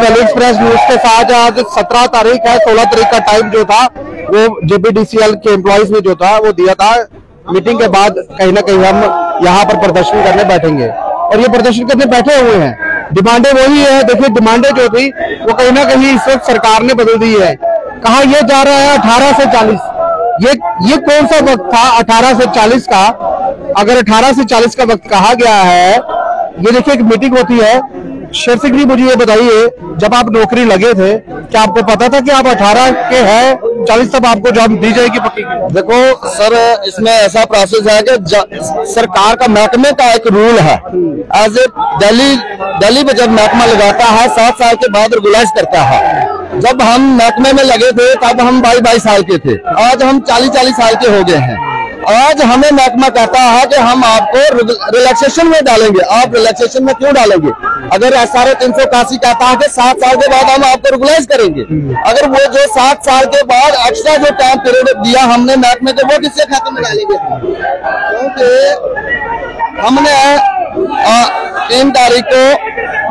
Valley express news के साथ आज 17 तारीख है, 16 तारीख का टाइम जो था वो JPDCL के एम्प्लॉइज ने जो था वो दिया था। मीटिंग के बाद कहीं ना कहीं हम यहाँ पर प्रदर्शन करने बैठेंगे और ये प्रदर्शन करने बैठे हुए हैं। डिमांडें वही है, देखिए डिमांडें जो थी वो कहीं ना कहीं इस वक्त सरकार ने बदल दी है। कहा यह जा रहा है 18 से 40, ये कौन सा वक्त था 18 से 40 का? अगर 18 से 40 का वक्त कहा गया है, ये देखिए एक मीटिंग होती है। शेर सिंह जी मुझे ये बताइए, जब आप नौकरी लगे थे क्या आपको पता था कि आप 18 के हैं 40 तक आपको जॉब दी जाएगी पक्की? देखो सर, इसमें ऐसा प्रोसेस है कि सरकार का महकमे का एक रूल है। एज ए दिल्ली में जब महकमा लगाता है 7 साल के बाद रेगुलाइज करता है। जब हम महकमे में लगे थे तब हम 22 साल के थे, आज हम 40 साल के हो गए हैं। आज हमें महकमा कहता है कि हम आपको रिलैक्सेशन में डालेंगे। आप रिलैक्सेशन में क्यों डालेंगे? अगर SRA 381 कहता है कि 7 साल के बाद हम आपको रेगुलाइज करेंगे, अगर वो जो 7 साल के बाद एक्स्ट्रा जो टाइम पीरियड दिया हमने महकमे को, वो किससे खाते में डालेंगे? क्योंकि हमने 3 तारीख को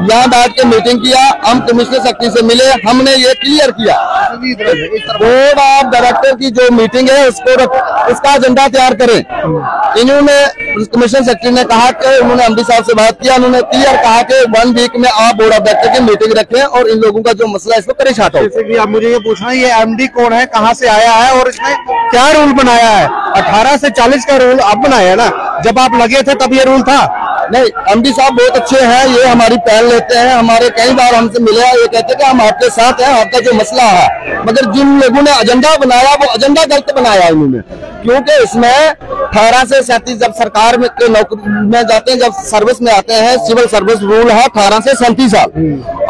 यहाँ बैठ के मीटिंग किया, हम कमिश्नर सेक्रेटरी से मिले, हमने ये क्लियर किया बोर्ड ऑफ डायरेक्टर की जो मीटिंग है उसका एजेंडा तैयार करें। इन्होंने कमिश्नर सेक्रेटरी ने कहा कि उन्होंने MD साहब से बात किया, उन्होंने क्लियर कहा कि 1 वीक में आप बोर्ड ऑफ डायरेक्टर की मीटिंग रखें और इन लोगों का जो मसला है इसको करें छाटो। अब मुझे ये पूछना है, ये MD कौन है, कहाँ से आया है और इसने क्या रूल बनाया है? 18 से 40 का रूल अब बनाया ना, जब आप लगे थे तब ये रूल था? नहीं, MD साहब बहुत अच्छे हैं, ये हमारी पहल लेते हैं, हमारे कई बार हमसे मिले, ये कहते हैं कि हम आपके साथ हैं, आपका जो मसला है। मगर जिन लोगों ने एजेंडा बनाया वो एजेंडा गलत बनाया इन्होंने, क्योंकि इसमें 18 से 37 जब सरकार में नौकरी में जाते हैं, जब सर्विस में आते हैं, सिविल सर्विस रूल है 18 से 37 साल।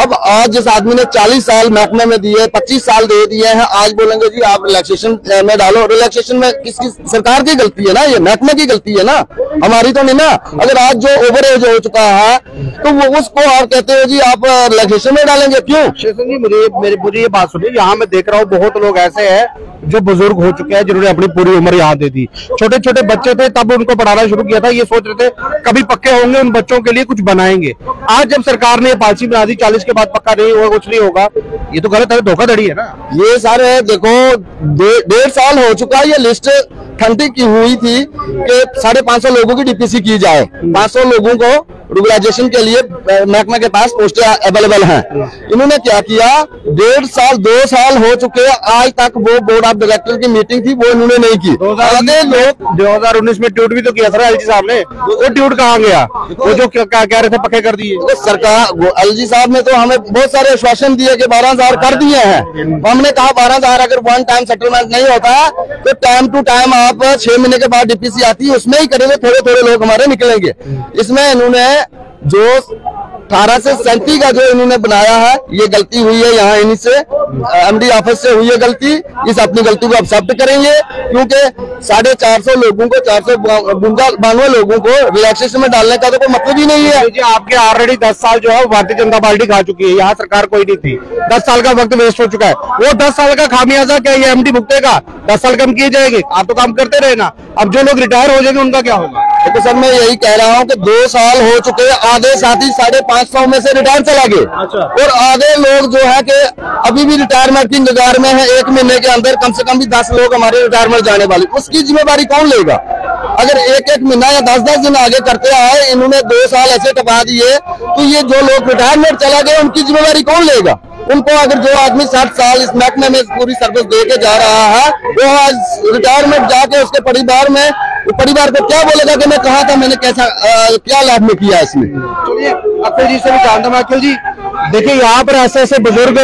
अब आज जिस आदमी ने 40 साल महकमे में दिए, 25 साल दे दिए हैं, आज बोलेंगे जी आप रिलैक्सेशन में डालो। रिलैक्सेशन में किसकी? सरकार की गलती है ना, ये महकमे की गलती है ना, हमारी तो नहीं ना। अगर आज जो ओवर एज हो चुका है तो वो उसको आप कहते हो जी आप रिलैक्सेशन में डालेंगे, क्यों? जी मुझे ये बात सुनिए, यहाँ मैं देख रहा हूँ बहुत लोग ऐसे हैं जो बुजुर्ग हो चुके हैं, जिन्होंने अपनी पूरी उम्र यहाँ दे दी। छोटे छोटे बच्चे थे तब उनको पढ़ाना शुरू किया था, ये सोच रहे थे कभी पक्के होंगे, उन बच्चों के लिए कुछ बनाएंगे। आज जब सरकार ने पॉलिसी बना दी 40 के बाद पक्का नहीं होगा, कुछ नहीं होगा, ये तो गलत है, धोखाधड़ी है ना। ये सारे देखो 1.5 साल हो चुका है, ये लिस्ट ठंडी की हुई थी कि 550 लोगों की DPC की जाए। 500 लोगों को रेगुलाइजेशन के लिए महकमे के पास पोस्टें अवेलेबल हैं। इन्होंने क्या किया, 1.5 साल 2 साल हो चुके, आज तक वो बोर्ड ऑफ डायरेक्टर की मीटिंग थी वो इन्होंने नहीं की। 2019 में ट्वीट भी तो किया था LG साहब ने, वो ट्वीट कहाँ गया? वो जो क्या कह रहे थे पक्के कर दिए। तो सरकार LG साहब ने तो हमें बहुत सारे आश्वासन दिए कि 12,000 कर दिए हैं। हमने कहा 12,000 अगर 1 टाइम सेटलमेंट नहीं होता तो टाइम टू टाइम आप 6 महीने के बाद DPC आती है, उसमें ही करेंगे, थोड़े थोड़े लोग हमारे निकलेंगे। इसमें इन्होंने जो 18 से 37 का जो इन्होंने बनाया है, ये गलती हुई है, यहाँ इन्हीं से MD ऑफिस से हुई है गलती। इस अपनी गलती को एक्सेप्ट करेंगे, क्योंकि 450 लोगों को 492 लोगों को रिलैक्सेशन में डालने का तो कोई मतलब ही नहीं है। आपके ऑलरेडी 10 साल जो है भारतीय जनता पार्टी खा चुकी है, यहाँ सरकार कोई नहीं थी, 10 साल का वक्त वेस्ट हो चुका है। वो 10 साल का खामियाजा क्या ये MD भुगतेगा? 10 साल कम किए जाएंगे, आप तो काम करते रहे ना। अब जो लोग रिटायर हो जाएंगे उनका क्या होगा? तो सर मैं यही कह रहा हूँ कि 2 साल हो चुके, आधे साथी 550 में से रिटायर चला गए। अच्छा। और आधे लोग जो है कि अभी भी रिटायरमेंट की इंतजार में है। 1 महीने के अंदर कम से कम भी 10 लोग हमारे रिटायरमेंट जाने वाले, उसकी जिम्मेदारी कौन लेगा? अगर 1-1 महीना या 10-10 दिन आगे करते आए, इन्होंने 2 साल ऐसे टपा दिए, तो ये जो लोग रिटायरमेंट चला गए उनकी जिम्मेदारी कौन लेगा? उनको अगर जो आदमी 60 साल इस महकमे में पूरी सर्विस दे के जा रहा है, वो आज रिटायरमेंट जाके उसके परिवार को क्या बोलेगा कि मैं कहा था, मैंने कैसा क्या लाभ में किया इसमें? चलिए अखिल जी से भी जानता हूँ। अखिल जी देखिए, यहाँ पर ऐसे ऐसे बुजुर्ग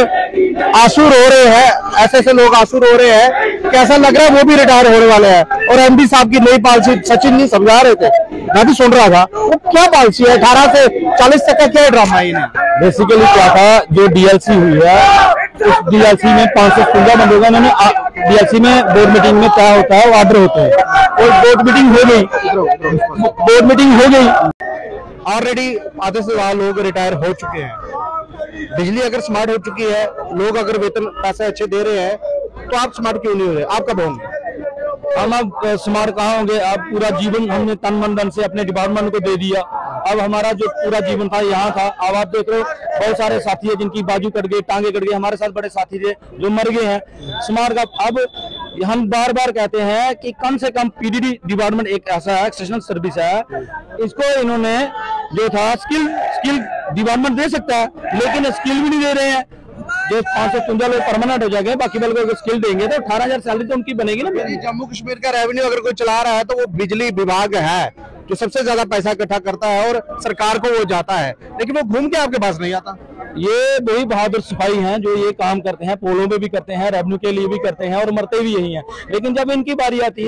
आंसू रो रहे हैं, ऐसे ऐसे लोग आंसू रो रहे हैं, कैसा लग रहा है वो भी रिटायर होने वाले हैं। और MD साहब की नई पॉलिसी सचिन जी समझा रहे थे, मैं भी सुन रहा था, वो क्या पॉलिसी है? 18 से 40 तक का क्या ड्रामा है इन्हें? बेसिकली क्या था, जो DLC हुई है उस DLC में 553 बंदों का इन्होंने DLC में बोर्ड मीटिंग में क्या होता है वो ऑर्डर होते हैं, और बोर्ड मीटिंग हो गई। ऑलरेडी आधे से ज्यादा लोग रिटायर हो चुके हैं, बिजली अगर स्मार्ट हो चुकी है, लोग अगर वेतन पैसे अच्छे दे रहे हैं, तो आप स्मार्ट क्यों नहीं हो रहे? आप कब होंगे? हम अब स्मार्ट कहाँ होंगे? अब पूरा जीवन हमने तन मन धन से अपने डिपार्टमेंट को दे दिया। अब हमारा जो पूरा जीवन था यहाँ था, अब आप देख रहे हो बहुत सारे साथी है जिनकी बाजू कट गई, टांगे कट गई, हमारे साथ बड़े साथी थे जो मर गए हैं स्मार्ट का। अब हम बार बार कहते हैं कि कम से कम पीडीडी डिपार्टमेंट एक ऐसा है, एक्सेप्शनल सर्विस है, इसको इन्होंने जो था स्किल डिपार्टमेंट दे सकता है, लेकिन स्किल भी नहीं दे रहे हैं। जो 555 लोग परमानेंट हो जाएंगे, बाकी वालों को स्किल देंगे तो 18,000 सैलरी तो उनकी बनेगी ना। जम्मू कश्मीर का रेवेन्यू अगर कोई चला रहा है तो वो बिजली विभाग है जो सबसे ज्यादा पैसा इकट्ठा करता है और सरकार को वो जाता है, लेकिन वो घूम के आपके पास नहीं आता। ये वही बहादुर सिपाही हैं जो ये काम करते हैं, पोलों पे भी करते हैं, रेवेन्यू के लिए भी करते हैं और मरते भी यही हैं। लेकिन जब इनकी बारी आती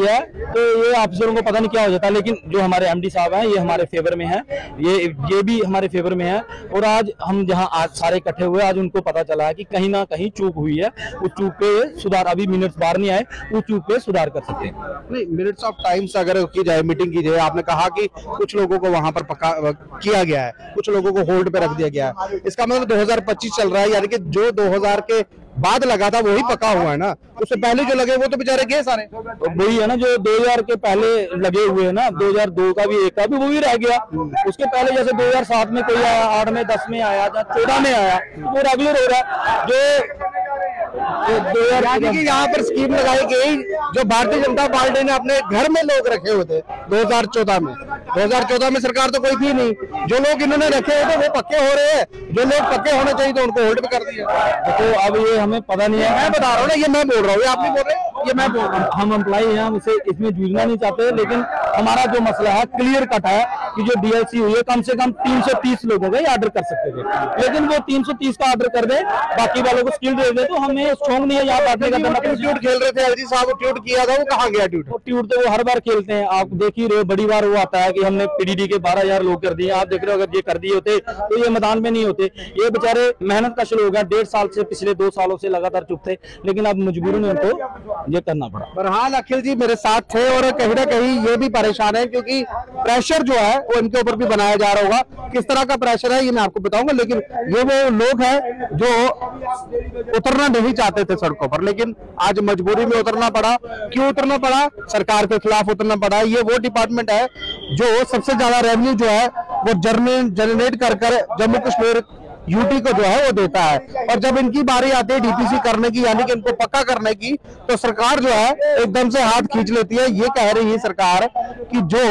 है तो ये ऑफिसरों को पता नहीं क्या हो जाता है। लेकिन जो हमारे एमडी साहब हैं ये हमारे फेवर में हैं, ये भी हमारे फेवर में है। और आज हम जहां आज सारे इकट्ठे हुए, आज उनको पता चला है कि कहीं ना कहीं चूक हुई है, उस चूक पे सुधार, अभी मिनट्स बाहर नहीं आए, उस चूक पे सुधार कर सकते हैं। नहीं, मिनट्स ऑफ टाइम्स अगर की जाए, मीटिंग की जाए, आपने कहा कि कुछ लोगों को वहां पर पक्का किया गया है, कुछ लोगों को होल्ड पे रख दिया गया है, इसका मतलब 2025 चल रहा है, यानी कि जो 2000 के बाद लगा था वही पक्का हुआ है ना, उससे पहले जो लगे वो तो बेचारे गए सारे। तो वही है ना, जो 2000 के पहले लगे हुए हैं ना, 2002 का भी, 1 का भी, वो भी रह गया। उसके पहले जैसे 2007 में कोई आया, 8 में, 10 में आया, 14 में आया, वो रेगुलर हो रहा है। जो 2000 की यहाँ पर स्कीम लगाई गई जो भारतीय जनता पार्टी ने अपने घर में लोग रखे हुए थे 2014 में। 2014 में सरकार तो कोई थी नहीं, जो लोग इन्होंने रखे हुए थे वो पक्के हो रहे हैं, जो लोग पक्के होने चाहिए तो उनको होल्ड पे कर दिया। तो अब ये हमें पता नहीं है, मैं बता रहा हूँ ना, ये मैं बोल रहा हूँ, ये आप नहीं बोल रहे, ये मैं बोल रहा हूँ। हम एम्प्लॉई हैं, हम इसे इसमें जूझना नहीं चाहते, लेकिन हमारा जो मसला है क्लियर कट है कि जो डीएलसी हुई है कम से कम 330 लोगों का ऑर्डर कर सकते थे, लेकिन वो 330 का ऑर्डर कर दे, बाकी वालों को स्किल दे दे, तो हमें शौक नहीं है यहाँ बैठने का। ट्यूट खेल रहे थे एलजी साहब, ट्यूट किया था, वो कहाँ गया ट्यूट? ट्यूट तो वो हर बार खेलते हैं, आप देख ही रहे हो, बड़ी बार वो आता है कि हमने पीडीडी के 12,000 लोग कर दिए। आप देख रहे हो, अगर ये कर दिए होते तो ये मैदान में नहीं होते। ये बेचारे मेहनत का शुरू हो गया, 1.5 साल से, पिछले 2 सालों से लगातार चुप थे, लेकिन अब मजबूरन उनको ये करना पड़ा। बहरहाल अखिल जी मेरे साथ थे और कहीं ना कहीं ये भी परेशान है क्योंकि प्रेशर जो है वो इनके ऊपर भी बनाया जा रहा होगा। किस तरह का प्रेशर है ये मैं आपको बताऊंगा, लेकिन ये वो लोग हैं जो उतरना नहीं चाहते थे सड़कों पर, लेकिन आज मजबूरी में उतरना पड़ा। क्यों उतरना पड़ा? सरकार के खिलाफ उतरना पड़ा। ये वो डिपार्टमेंट है जो सबसे ज्यादा रेवेन्यू जो है वो जनरेट कर जम्मू कश्मीर यूटी को जो है वो देता है, और जब इनकी बारी आती है डीपीसी करने की, यानी कि इनको पक्का करने की, तो सरकार जो है एकदम से हाथ खींच लेती है। ये कह रही है सरकार कि जो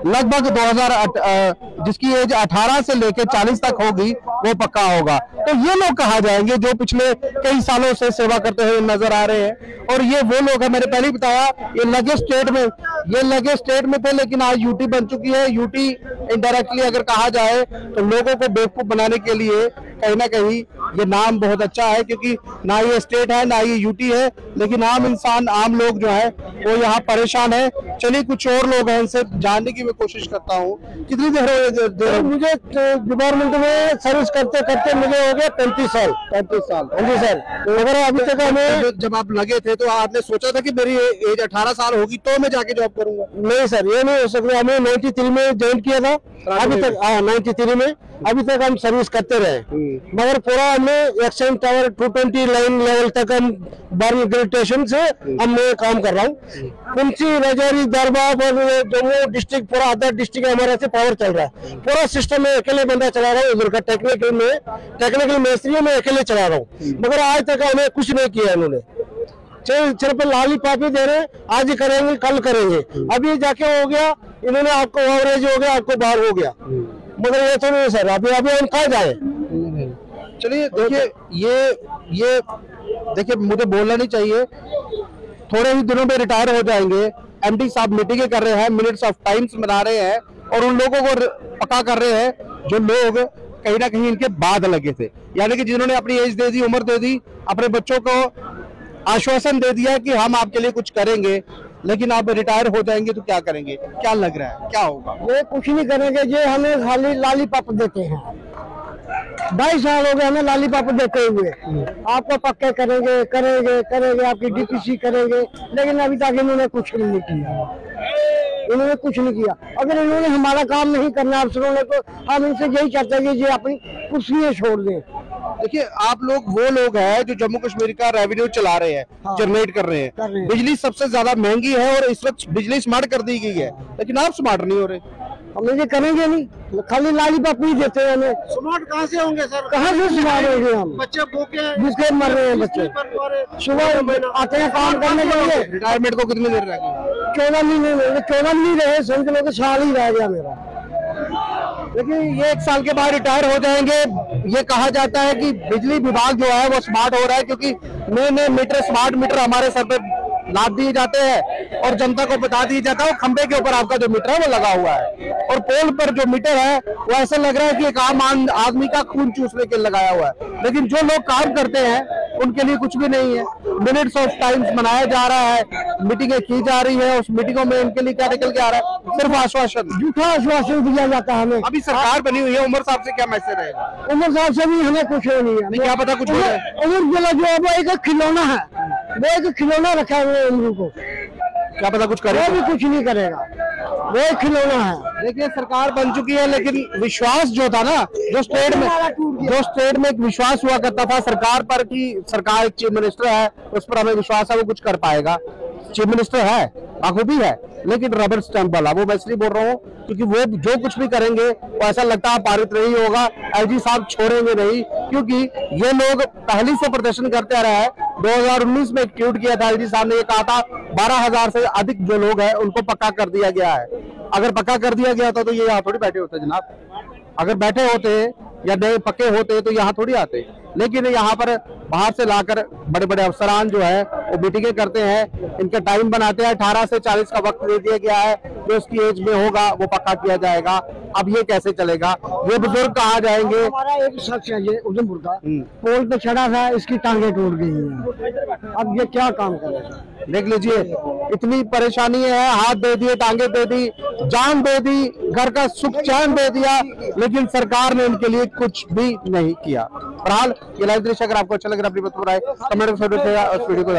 लगभग 2008 जिसकी एज 18 से लेकर 40 तक होगी वो पक्का होगा। तो ये लोग कहाँ जाएंगे जो पिछले कई सालों से सेवा करते हुए नजर आ रहे हैं, और ये वो लोग हैं, मैंने पहले ही बताया, ये लगे स्टेट में थे, लेकिन आज यूटी बन चुकी है। यूटी इनडायरेक्टली अगर कहा जाए तो लोगों को बेवकूफ बनाने के लिए कहीं ना कहीं ये नाम बहुत अच्छा है, क्योंकि ना ये स्टेट है ना ये यूटी है, लेकिन आम इंसान, आम लोग जो है वो यहाँ परेशान है। चलिए कुछ और लोग हैं, इनसे जानने की मैं कोशिश करता हूँ। कितनी देर हो मुझे डिपार्टमेंट में सर्विस करते करते मुझे हो गया 35 साल। 35 साल? जी सर। तो अगर अभी तक हमें, जब आप लगे थे तो आपने सोचा था कि मेरी एज 18 साल होगी तो मैं जाके जॉब करूंगा? नहीं सर, ये नहीं हो सकता। हमें 93 में ज्वाइन किया था, अभी तक 93 में अभी तक हम सर्विस करते रहे, मगर पूरा हमने एक्सचेंज टावर 220 लाइन लेवल तक हम बर्न ग्रेजुएशन से हम काम कर रहा हूँ। कुंची, रजौरी, दरबार और जम्मू डिस्ट्रिक्ट, पूरा अदर डिस्ट्रिक्ट हमारे से पावर चल रहा है। पूरा सिस्टम में अकेले बंदा चला रहा हूँ, उधर का टेक्निकल मिस्त्री में अकेले चला रहा हूँ, मगर आज तक हमें कुछ नहीं किया इन्होंने। सिर्फ लाली पापी दे रहे, आज ही करेंगे कल करेंगे, अभी जाके हो गया, इन्होंने आपको एवरेज हो गया, आपको बाहर हो गया, मगर ये तो नहीं सर। अभी हम कहाँ जाए? चलिए देखिए, ये देखिए, मुझे बोलना नहीं चाहिए, थोड़े ही दिनों में रिटायर हो जाएंगे। एमडी साहब मीटिंगें कर रहे हैं, मिनट्स ऑफ टाइम्स बना रहे हैं, और उन लोगों को पक्का कर रहे हैं जो लोग कहीं ना कहीं इनके बाद लगे थे, यानी कि जिन्होंने अपनी एज दे दी, उम्र दे दी, अपने बच्चों को आश्वासन दे दिया कि हम आपके लिए कुछ करेंगे, लेकिन आप रिटायर हो जाएंगे तो क्या करेंगे? क्या लग रहा है, क्या होगा? ये कुछ नहीं करेंगे, ये हमें खाली लालीपॉप देते हैं। 22 साल हो गए हमें लालीपॉप देते हुए, आपको पक्के करेंगे करेंगे करेंगे, आपकी डीपीसी करेंगे, लेकिन अभी तक इन्होंने कुछ नहीं किया। अगर इन्होंने हमारा काम नहीं करना अफसरों ने, तो हम इनसे यही चाहते हैं कि ये अपनी कुर्सियां छोड़ दें। देखिए, आप लोग वो लोग हैं जो जम्मू कश्मीर का रेवेन्यू चला रहे हैं, जनरेट कर रहे हैं। बिजली सबसे ज्यादा महंगी है और इस वक्त बिजली स्मार्ट कर दी गई है, लेकिन आप स्मार्ट नहीं हो रहे। हम ये करेंगे नहीं, खाली लॉलीपॉप ही देते हैं हमें। स्मार्ट कहाँ से होंगे सर? कहाँ से स्मार्ट होंगे हम? बच्चे भूखे भूखे मर रहे हैं बच्चे, सुबह आते हैं काम करने के लिए। रिटायरमेंट को कितनी देर रहेगी? 14 महीने 14 महीने रहे, समझ लो कि साल ही रह गया मेरा। लेकिन ये 1 साल के बाद रिटायर हो जाएंगे। ये कहा जाता है कि बिजली विभाग जो है वो स्मार्ट हो रहा है, क्योंकि नए नए मीटर, स्मार्ट मीटर हमारे सर पे लाद दिए जाते हैं और जनता को बता दिया जाता है। खंबे के ऊपर आपका जो मीटर है वो लगा हुआ है, और पोल पर जो मीटर है वो ऐसा लग रहा है कि एक आम आदमी का खून चूसने के लिए लगाया हुआ है। लेकिन जो लोग काम करते हैं उनके लिए कुछ भी नहीं है। मिनट्स ऑफ टाइम्स मनाया जा रहा है, मीटिंगें की जा रही है, उस मीटिंगों में इनके लिए क्या निकल के आ रहा है? सिर्फ आश्वासन, झूठा आश्वासन दिया जाता है हमें। अभी सरकार बनी हुई है, उमर साहब से क्या मैसेज रहेगा? उमर साहब से भी हमें कुछ नहीं है। क्या पता कुछ हो जाए। उमर जो है वो एक खिलौना है, वो एक खिलौना रखा है वो उम्र को, क्या पता कुछ करे, वो भी कुछ नहीं करेगा, वो एक खिलौना है। देखिए सरकार बन चुकी है, लेकिन विश्वास जो था ना, जो स्टेट में एक विश्वास हुआ करता था सरकार पर कि सरकार एक चीफ मिनिस्टर है, उस पर हमें विश्वास है वो कुछ कर पाएगा। चीफ मिनिस्टर है, बाखूबी है, लेकिन रबर स्टैंप वाला, वो मैं इसलिए बोल रहा हूँ क्योंकि वो जो कुछ भी करेंगे वो ऐसा लगता है पारित नहीं होगा। एलजी साहब छोड़ेंगे नहीं, क्योंकि ये लोग पहले से प्रदर्शन करते आ रहे हैं। 2019 में एक ट्वीट किया था, एलजी साहब ने ये कहा था 12,000 से अधिक जो लोग हैं उनको पक्का कर दिया गया है। अगर पक्का कर दिया गया था तो ये यहाँ थोड़ी बैठे होते जनाब। अगर बैठे होते या नए पक्के होते तो यहाँ थोड़ी आते। लेकिन यहाँ पर बाहर से लाकर बड़े बड़े अफसरान जो है वो मीटिंगें करते हैं, इनके टाइम बनाते हैं। 18 से 40 का वक्त दे दिया गया है, जो उसकी एज में होगा वो पक्का किया जाएगा। अब ये कैसे चलेगा? ये बुजुर्ग कहाँ जाएंगे? हमारा एक शख्स है ये उधमपुर का, पोल पे चढ़ा था, इसकी टांगे टूट गई हैं। अब ये क्या काम करेगा? देख लीजिए, इतनी परेशानी है, हाथ दे दिए, टांगे दे दी, जान दे दी, घर का सुख चैन दे दिया, लेकिन सरकार ने इनके लिए कुछ भी नहीं किया। फिलहाल ये लाइव दृश्य अगर आपको अच्छा लग रहा है, अपनी बात बताएं, कमेंट में वीडियो को